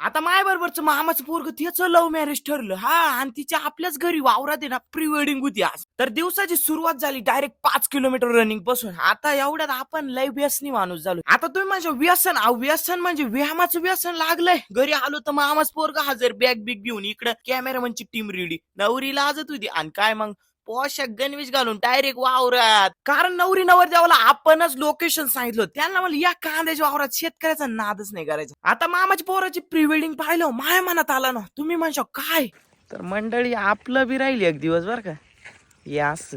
आता माय बरोबरच मामाचं पोरग त्याचं लव्ह मॅरेज ठरलं. हा, आणि तिच्या आपल्याच घरी वावरात आहे ना प्री वेडिंग होती आज. तर दिवसाची सुरुवात झाली डायरेक्ट 5 किलोमीटर रनिंग पासून. आता एवढ्यात आपण लय व्यसनी माणूस झालो. आता तुम्ही माझ्या व्यसन म्हणजे व्यायामाचं व्यसन लागलंय. घरी आलो तर मामाच पोरग हजर, बॅग बिग घेऊन. इकडं कॅमेरामनची टीम रेडी, नवरी लाजत होती. आणि काय मग पोशाख गणवेश घालून डायरेक्ट वावरात. कारण नवरी नवरदेवाला आपणच लोकेशन सांगितलं. त्यांना म्हणलं या कांद्याच्या वावरात, शेतकऱ्याचा नादच नाही करायचा. आता मामाची पोराची प्री वेडिंग पाहिलं, माया मनात आला ना. तुम्ही म्हणशा काय, तर मंडळी आपलं बी राहिली एक दिवस बर का. यास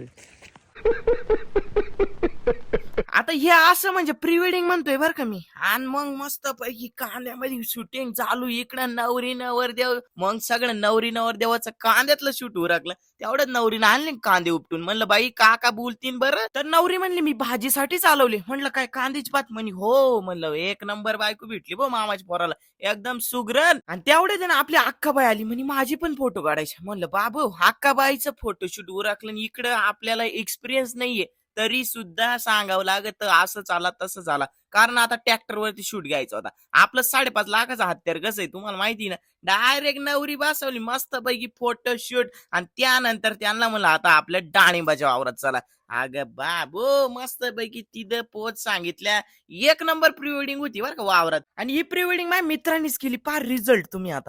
आता हे असं म्हणजे प्री वेडिंग म्हणतोय बरं का मी. आणि मग मस्त पैकी कांद्यामध्ये शूटिंग चालू, इकडं नवरी नवरदेव. मग सगळं नवरी नवरदेवाचं कांद्यातलं शूट उरकलं. तेवढ्यात नवरीनं आणले कांदे उपटून. म्हणलं बाई काका बोलतीन बरं. तर नवरी म्हणली मी भाजीसाठी चालवली. म्हणलं काय कांद्याची पात? म्हणे हो. म्हणलं एक नंबर बायको भेटली बो मामाच्या पोराला, एकदम सुगरण. आणि तेवढे जण आपली अक्काबाई आली, म्हणे माझी पण फोटो काढायचे. म्हणलं बाबू अक्काबाईचं फोटोशूट उरकलं, इकडं आपल्याला एक्सपिरियन्स नाहीये तरी सुद्धा सांगावं लागत असं चाला तसं चाला. कारण आता ट्रॅक्टर वरती शूट घ्यायचा होता. आपलं 5.5 लाखाचं हत्यार कसं आहे तुम्हाला माहिती ना. डायरेक्ट नवरी बसवली मस्त पैकी फोटो शूट. आणि त्यानंतर त्यांना म्हणलं आता आपल्या डाळिंबाच्या वावरात चला. अगं बाबो मस्त पैकी तिथं पोच सांगितल्या. एक नंबर प्री वेडिंग होती बरं का वावरात. आणि ही प्री वेडिंग माझ्या मित्रांनीच केली. पार रिझल्ट तुम्ही आता